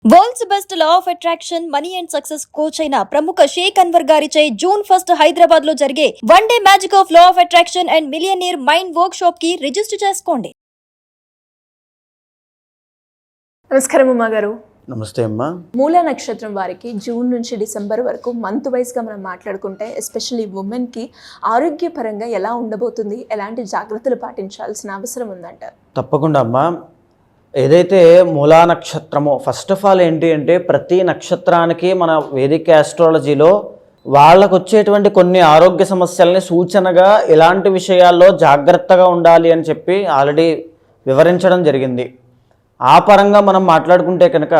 World's best law of attraction money and success coach అయిన ప్రముఖ షేక్ అన్వర్ గారిచే జూన్ 1 హైదరాబాద్ లో జరిగే one day magic of law of attraction and millionaire mind work shop కి register చేసుకోండి. నమస్కారం ఉమా గారు. నమస్తే అమ్మా. మూల నక్షత్రం వారికి జూన్ నుంచి డిసెంబర్ వరకు మంత్ వైజ్గా మనం మాట్లాడుకుంటే ఎస్పెషల్లీ ఉమెన్కి ఆరోగ్యపరంగా ఎలా ఉండబోతుంది, ఎలాంటి జాగ్రత్తలు పాటించాల్సిన అవసరం ఉందంటారు? తప్పకుండా అమ్మా. ఏదైతే మూలా నక్షత్రమో ఫస్ట్ ఆఫ్ ఆల్ ఏంటి అంటే ప్రతి నక్షత్రానికి మన వేదిక ఆస్ట్రాలజీలో వాళ్ళకు వచ్చేటువంటి కొన్ని ఆరోగ్య సమస్యల్ని సూచనగా ఎలాంటి విషయాల్లో జాగ్రత్తగా ఉండాలి అని చెప్పి ఆల్రెడీ వివరించడం జరిగింది. ఆ పరంగా మనం మాట్లాడుకుంటే కనుక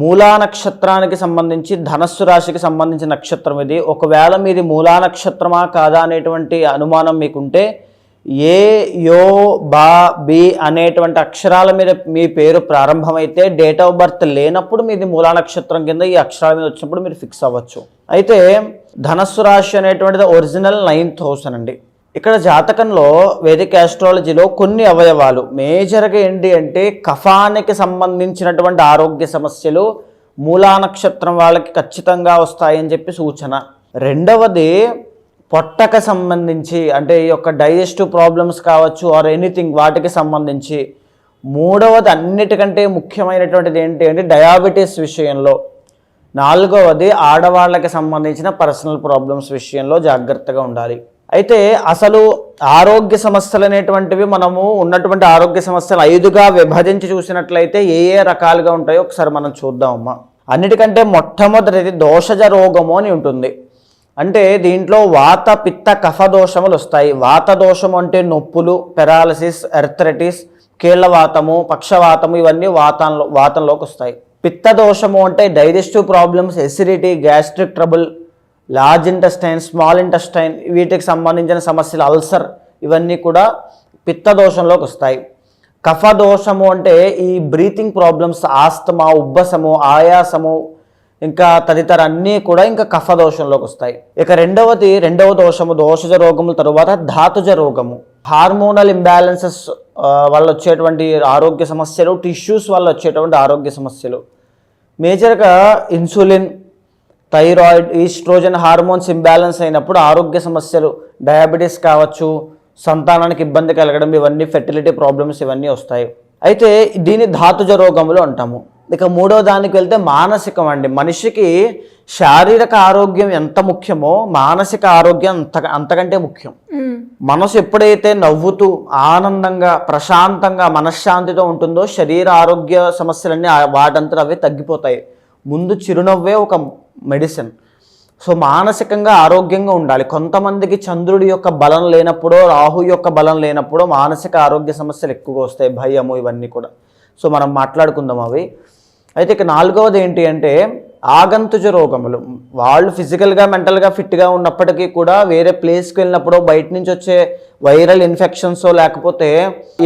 మూలా నక్షత్రానికి సంబంధించి ధనస్సు రాశికి సంబంధించిన నక్షత్రం ఇది. ఒకవేళ మీది మూలా నక్షత్రమా కాదా అనేటువంటి అనుమానం మీకుంటే ఏ యో బా బి అనేటువంటి అక్షరాల మీద మీ పేరు ప్రారంభమైతే డేట్ ఆఫ్ బర్త్ లేనప్పుడు మీది మూలా నక్షత్రం కింద ఈ అక్షరాల మీద వచ్చినప్పుడు మీరు ఫిక్స్ అవ్వచ్చు. అయితే ధనస్సు రాశి అనేటువంటిది ఒరిజినల్ 9th హౌస్ అండి. ఇక్కడ జాతకంలో వేదిక ఆస్ట్రాలజీలో కొన్ని అవయవాలు మేజర్గా ఏంటి అంటే కఫానికి సంబంధించినటువంటి ఆరోగ్య సమస్యలు మూలా నక్షత్రం వాళ్ళకి ఖచ్చితంగా వస్తాయని చెప్పి సూచన. రెండవది పొట్టకు సంబంధించి అంటే ఈ యొక్క డైజెస్టివ్ ప్రాబ్లమ్స్ కావచ్చు ఆర్ ఎనీథింగ్ వాటికి సంబంధించి. మూడవది అన్నిటికంటే ముఖ్యమైనటువంటిది ఏంటి అంటే డయాబెటీస్ విషయంలో. నాలుగవది ఆడవాళ్ళకి సంబంధించిన పర్సనల్ ప్రాబ్లమ్స్ విషయంలో జాగ్రత్తగా ఉండాలి. అయితే అసలు ఆరోగ్య సమస్యలు అనేటువంటివి మనము ఉన్నటువంటి ఆరోగ్య సమస్యలు 5గా విభజించి చూసినట్లయితే ఏ ఏ రకాలుగా ఉంటాయో ఒకసారి మనం చూద్దామమ్మా. అన్నిటికంటే మొట్టమొదటిది దోషజ రోగము అని ఉంటుంది. అంటే దీంట్లో వాత పిత్త కఫ దోషములు వస్తాయి. వాత దోషము అంటే నొప్పులు, పెరాలసిస్, ఎర్థరైటిస్, కీళ్ళవాతము, పక్షవాతము ఇవన్నీ వాతంలోకి వస్తాయి. పిత్త దోషము అంటే digestive problems, acidity, gastric trouble, large intestine, small intestine వీటికి సంబంధించిన సమస్యలు, అల్సర్ ఇవన్నీ కూడా పిత్త దోషంలోకి వస్తాయి. కఫ దోషము అంటే ఈ బ్రీతింగ్ ప్రాబ్లమ్స్, ఆస్తమా, ఉబ్బసము, ఆయాసము ఇంకా తదితర అన్నీ కూడా ఇంకా కఫ దోషంలోకి వస్తాయి. ఇక రెండవ దోషము దోషజ రోగముల తరువాత ధాతుజ రోగము. హార్మోనల్ ఇంబ్యాలెన్సెస్ వల్ల వచ్చేటువంటి ఆరోగ్య సమస్యలు, టిష్యూస్ వల్ల వచ్చేటువంటి ఆరోగ్య సమస్యలు. మేజర్గా insulin, thyroid, oestrogen hormones imbalance అయినప్పుడు ఆరోగ్య సమస్యలు, డయాబెటీస్ కావచ్చు, సంతానానికి ఇబ్బంది కలగడం ఇవన్నీ, ఫెర్టిలిటీ ప్రాబ్లమ్స్ ఇవన్నీ వస్తాయి. అయితే దీన్ని ధాతుజ రోగములు అంటాము. ఇక మూడో దానికి వెళ్తే మానసికం అండి. మనిషికి శారీరక ఆరోగ్యం ఎంత ముఖ్యమో మానసిక ఆరోగ్యం అంతకంటే ముఖ్యం. మనసు ఎప్పుడైతే నవ్వుతూ ఆనందంగా ప్రశాంతంగా మనశ్శాంతితో ఉంటుందో శరీర ఆరోగ్య సమస్యలన్నీ వాటంతా అవే తగ్గిపోతాయి. ముందు చిరునవ్వే ఒక మెడిసిన్. సో మానసికంగా ఆరోగ్యంగా ఉండాలి. కొంతమందికి చంద్రుడి యొక్క బలం లేనప్పుడో రాహు యొక్క బలం లేనప్పుడో మానసిక ఆరోగ్య సమస్యలు ఎక్కువగా వస్తాయి, భయము ఇవన్నీ కూడా. సో మనం మాట్లాడుకుందాం అవి. అయితే ఇక నాలుగవది ఏంటి అంటే ఆగంతుజ రోగములు. వాళ్ళు ఫిజికల్గా మెంటల్గా ఫిట్గా ఉన్నప్పటికీ కూడా వేరే ప్లేస్కి వెళ్ళినప్పుడు బయట నుంచి వచ్చే వైరల్ ఇన్ఫెక్షన్స్ లేకపోతే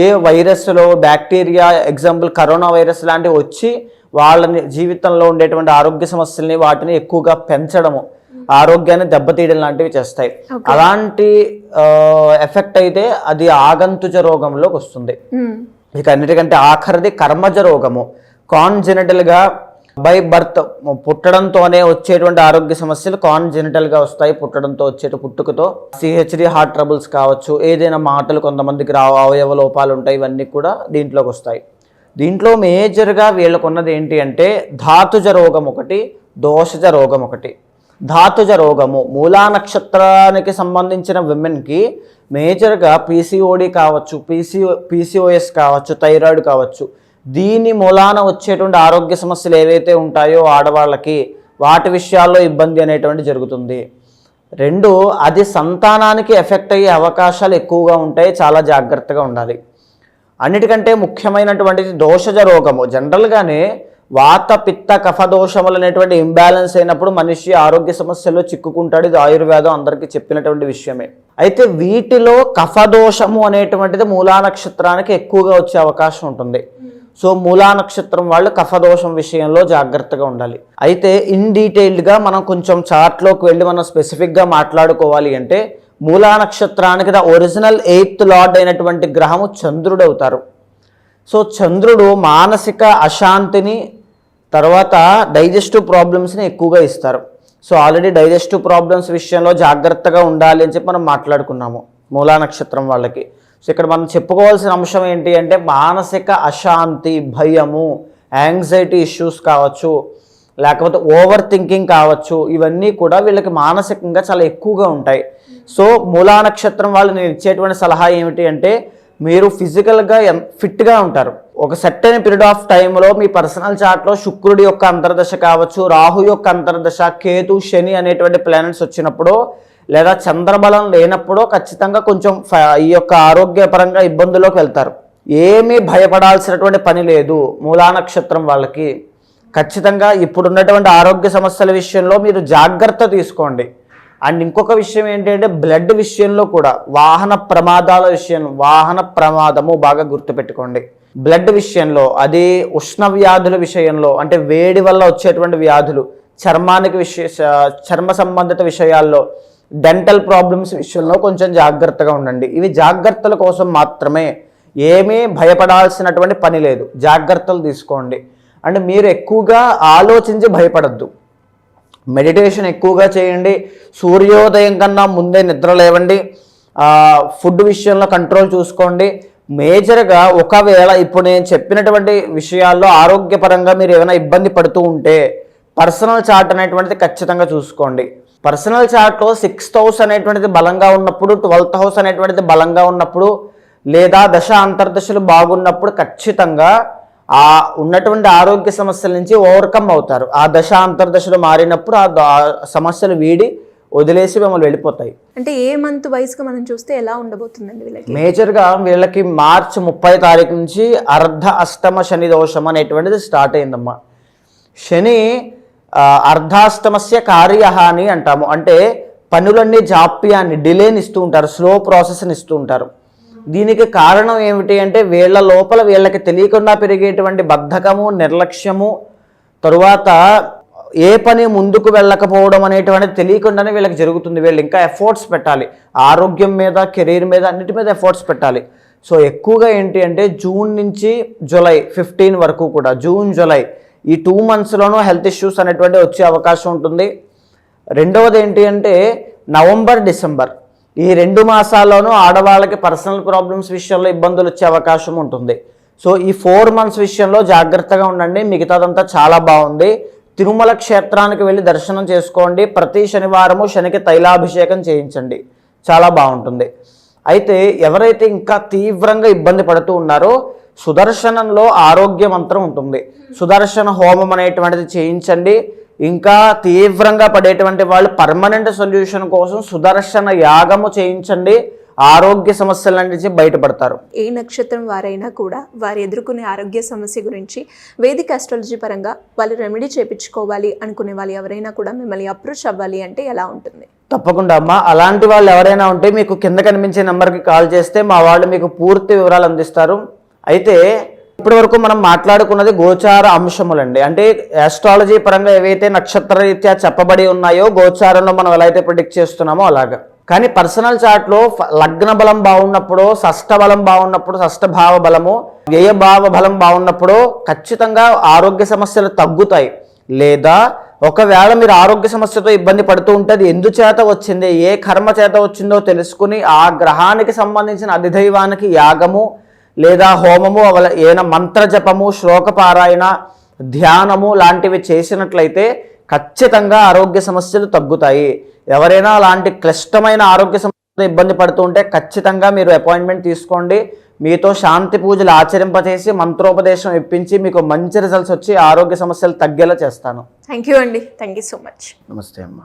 ఏ వైరస్లో బ్యాక్టీరియా, ఎగ్జాంపుల్ కరోనా వైరస్ లాంటివి వచ్చి వాళ్ళని జీవితంలో ఉండేటువంటి ఆరోగ్య సమస్యల్ని వాటిని ఎక్కువగా పెంచడము, ఆరోగ్యాన్ని దెబ్బతీయడం లాంటివి చేస్తాయి. అలాంటి ఎఫెక్ట్ అయితే అది ఆగంతుజ రోగంలోకి వస్తుంది. ఇక అన్నిటికంటే ఆఖరిది కర్మజ రోగము. కాన్జెనిటల్గా బై బర్త్ పుట్టడంతోనే వచ్చేటువంటి ఆరోగ్య సమస్యలు కాన్జెనిటల్గా వస్తాయి. పుట్టడంతో పుట్టుకతో సిహెచ్డి, హార్ట్ ట్రబుల్స్ కావచ్చు, ఏదైనా మాటలు కొంతమందికి అవయవ లోపాలు ఉంటాయి, ఇవన్నీ కూడా దీంట్లోకి వస్తాయి. దీంట్లో మేజర్గా వీళ్ళకు ఉన్నది ఏంటి అంటే ధాతుజ రోగం ఒకటి, దోషజ రోగం ఒకటి. ధాతుజ రోగము మూలా నక్షత్రానికి సంబంధించిన విమెన్కి మేజర్గా పీసీఓడి కావచ్చు, పీసీఓఎస్ కావచ్చు, థైరాయిడ్ కావచ్చు. దీని మూలాన వచ్చేటువంటి ఆరోగ్య సమస్యలు ఏవైతే ఉంటాయో ఆడవాళ్ళకి వాటి విషయాల్లో ఇబ్బంది అనేటువంటి జరుగుతుంది. రెండు, అది సంతానానికి ఎఫెక్ట్ అయ్యే అవకాశాలు ఎక్కువగా ఉంటాయి, చాలా జాగ్రత్తగా ఉండాలి. అన్నిటికంటే ముఖ్యమైనటువంటిది దోషజ రోగము. జనరల్గానే వాత పిత్త కఫ దోషములు అనేటువంటి ఇంబ్యాలెన్స్ అయినప్పుడు మనిషి ఆరోగ్య సమస్యల్లో చిక్కుకుంటాడు. ఇది ఆయుర్వేదం అందరికీ చెప్పినటువంటి విషయమే. అయితే వీటిలో కఫ దోషము అనేటువంటిది మూలా నక్షత్రానికి ఎక్కువగా వచ్చే అవకాశం ఉంటుంది. సో మూలా నక్షత్రం వాళ్ళు కఫదోషం విషయంలో జాగ్రత్తగా ఉండాలి. అయితే ఇన్ డీటెయిల్డ్గా మనం కొంచెం చార్ట్లోకి వెళ్ళి మనం స్పెసిఫిక్గా మాట్లాడుకోవాలి అంటే మూలా నక్షత్రానికి ఒరిజినల్ 8th లార్డ్ అయినటువంటి గ్రహము చంద్రుడు అవుతారు. సో చంద్రుడు మానసిక అశాంతిని తర్వాత డైజెస్టివ్ ప్రాబ్లమ్స్ని ఎక్కువగా ఇస్తారు. సో ఆల్రెడీ డైజెస్టివ్ ప్రాబ్లమ్స్ విషయంలో జాగ్రత్తగా ఉండాలి అని చెప్పి మనం మాట్లాడుకున్నాము మూలా నక్షత్రం వాళ్ళకి. సో ఇక్కడ మనం చెప్పుకోవాల్సిన అంశం ఏంటి అంటే మానసిక అశాంతి, భయము, యాంగ్జైటీ ఇష్యూస్ కావచ్చు, లేకపోతే ఓవర్ థింకింగ్ కావచ్చు, ఇవన్నీ కూడా వీళ్ళకి మానసికంగా చాలా ఎక్కువగా ఉంటాయి. సో మూలా నక్షత్రం వాళ్ళు నేను ఇచ్చేటువంటి సలహా ఏమిటి అంటే మీరు ఫిజికల్గా ఫిట్గా ఉంటారు. ఒక సర్టెన్ పీరియడ్ ఆఫ్ టైంలో మీ పర్సనల్ చార్ట్లో శుక్రుడి యొక్క అంతర్దశ కావచ్చు, రాహు యొక్క అంతర్దశ, కేతు, శని అనేటువంటి ప్లానెట్స్ వచ్చినప్పుడు లేదా చంద్రబలం లేనప్పుడు ఖచ్చితంగా కొంచెం ఈ యొక్క ఆరోగ్యపరంగా ఇబ్బందుల్లోకి వెళ్తారు. ఏమీ భయపడాల్సినటువంటి పని లేదు మూలా నక్షత్రం వాళ్ళకి. ఖచ్చితంగా ఇప్పుడున్నటువంటి ఆరోగ్య సమస్యల విషయంలో మీరు జాగ్రత్త తీసుకోండి. అండ్ ఇంకొక విషయం ఏంటంటే బ్లడ్ విషయంలో కూడా వాహన ప్రమాదాల విషయం, వాహన ప్రమాదము బాగా గుర్తుపెట్టుకోండి. బ్లడ్ విషయంలో, అది ఉష్ణ వ్యాధుల విషయంలో అంటే వేడి వల్ల వచ్చేటువంటి వ్యాధులు, చర్మ సంబంధిత విషయాల్లో, డెంటల్ ప్రాబ్లమ్స్ విషయంలో కొంచెం జాగ్రత్తగా ఉండండి. ఇవి జాగ్రత్తల కోసం మాత్రమే, ఏమీ భయపడాల్సినటువంటి పని లేదు. జాగ్రత్తలు తీసుకోండి. అంటే మీరు ఎక్కువగా ఆలోచించి భయపడద్దు. మెడిటేషన్ ఎక్కువగా చేయండి. సూర్యోదయం కన్నా ముందే నిద్ర లేవండి. ఫుడ్ విషయంలో కంట్రోల్ చూసుకోండి. మేజర్గా ఒకవేళ ఇప్పుడు నేను చెప్పినటువంటి విషయాల్లో ఆరోగ్యపరంగా మీరు ఏమైనా ఇబ్బంది పడుతూ ఉంటే పర్సనల్ చార్ట్ అనేటువంటిది ఖచ్చితంగా చూసుకోండి. పర్సనల్ చార్ట్లో 6th హౌస్ అనేటువంటిది బలంగా ఉన్నప్పుడు, 12th హౌస్ అనేటువంటిది బలంగా ఉన్నప్పుడు, లేదా దశ అంతర్దశలు బాగున్నప్పుడు ఖచ్చితంగా ఆ ఉన్నటువంటి ఆరోగ్య సమస్యల నుంచి ఓవర్కమ్ అవుతారు. ఆ దశ అంతర్దశలు మారినప్పుడు ఆ సమస్యలు వీడి వదిలేసి మిమ్మల్ని వెళ్ళిపోతాయి. అంటే ఏ మంత్ వైస్గా మనం చూస్తే ఎలా ఉండబోతుందండి వీళ్ళకి? మేజర్గా వీళ్ళకి మార్చి 30 తారీఖు నుంచి అర్ధ అష్టమ శని దోషం అనేటువంటిది స్టార్ట్ అయిందమ్మా. శని అర్ధాష్టమస్య కార్యహాని అంటాము. అంటే పనులన్నీ జాప్యాన్ని, డిలేని ఇస్తూ ఉంటారు, స్లో ప్రాసెస్ని ఇస్తూ ఉంటారు. దీనికి కారణం ఏమిటి అంటే వీళ్ళ లోపల వీళ్ళకి తెలియకుండా పెరిగేటువంటి బద్ధకము, నిర్లక్ష్యము, తరువాత ఏ పని ముందుకు వెళ్ళకపోవడం అనేటువంటిది తెలియకుండానే వీళ్ళకి జరుగుతుంది. వీళ్ళు ఇంకా ఎఫర్ట్స్ పెట్టాలి, ఆరోగ్యం మీద, కెరీర్ మీద, అన్నిటి మీద ఎఫర్ట్స్ పెట్టాలి. సో ఎక్కువగా ఏంటి అంటే జూన్ నుంచి జూలై 15 వరకు కూడా, జూన్ జూలై ఈ 2 monthsలోనూ హెల్త్ ఇష్యూస్ అనేటువంటి వచ్చే అవకాశం ఉంటుంది. రెండవది ఏంటి అంటే నవంబర్, డిసెంబర్ ఈ 2 మాసాల్లోనూ ఆడవాళ్ళకి పర్సనల్ ప్రాబ్లమ్స్ విషయంలో ఇబ్బందులు వచ్చే అవకాశం ఉంటుంది. సో ఈ 4 months విషయంలో జాగ్రత్తగా ఉండండి. మిగతాదంతా చాలా బాగుంది. తిరుమల క్షేత్రానికి వెళ్ళి దర్శనం చేసుకోండి. ప్రతి శనివారము శనికి తైలాభిషేకం చేయించండి, చాలా బాగుంటుంది. అయితే ఎవరైతే ఇంకా తీవ్రంగా ఇబ్బంది పడుతూ ఉన్నారో సుదర్శనంలో ఆరోగ్య మంత్రం ఉంటుంది. సుదర్శన హోమం అనేటువంటిది చేయించండి. ఇంకా తీవ్రంగా పడేటువంటి వాళ్ళు పర్మనెంట్ సొల్యూషన్ కోసం సుదర్శన యాగము చేయించండి. ఆరోగ్య సమస్యల నుంచి బయటపడతారు. ఏ నక్షత్రం వారైనా కూడా వారు ఎదుర్కొనే ఆరోగ్య సమస్య గురించి వేదిక ఆస్ట్రాలజీ పరంగా వాళ్ళు రెమెడీ చేయించుకోవాలి అనుకునే వాళ్ళు ఎవరైనా కూడా మిమ్మల్ని అప్రోచ్ అవ్వాలి అంటే ఎలా ఉంటుంది? తప్పకుండా అమ్మా. అలాంటి వాళ్ళు ఎవరైనా ఉంటే మీకు కింద కనిపించే నెంబర్కి కాల్ చేస్తే మా వాళ్ళు మీకు పూర్తి వివరాలు అందిస్తారు. అయితే ఇప్పటి వరకు మనం మాట్లాడుకున్నది గోచార అంశములండి. అంటే ఆస్ట్రాలజీ పరంగా ఏవైతే నక్షత్ర రీత్యా చెప్పబడి ఉన్నాయో గోచారంలో మనం ఎలా అయితే ప్రిడిక్ట్ చేస్తున్నామో అలాగా. కానీ పర్సనల్ చార్ట్లో లగ్న బలం బాగున్నప్పుడు, షష్ఠ బలం బాగున్నప్పుడు, షష్ఠభావ బలము, వ్యయభావ బలం బాగున్నప్పుడు ఖచ్చితంగా ఆరోగ్య సమస్యలు తగ్గుతాయి. లేదా ఒకవేళ మీరు ఆరోగ్య సమస్యతో ఇబ్బంది పడుతూ ఉంటే అది ఎందుచేత వచ్చింది, ఏ కర్మ చేత వచ్చిందో తెలుసుకుని ఆ గ్రహానికి సంబంధించిన అధిదైవానికి యాగము లేదా హోమము, ఏదైనా మంత్రజపము, శ్లోకపారాయణ, ధ్యానము లాంటివి చేసినట్లయితే ఖచ్చితంగా ఆరోగ్య సమస్యలు తగ్గుతాయి. ఎవరైనా అలాంటి క్లిష్టమైన ఆరోగ్య సమస్యలతో ఇబ్బంది పడుతూ ఉంటే ఖచ్చితంగా మీరు అపాయింట్మెంట్ తీసుకోండి. మీతో శాంతి పూజలు ఆచరింపచేసి మంత్రోపదేశం ఇప్పించి మీకు మంచి రిజల్ట్స్ వచ్చి ఆరోగ్య సమస్యలు తగ్గేలా చేస్తాను. థ్యాంక్ యూ అండి. Thank you so much. నమస్తే అమ్మా.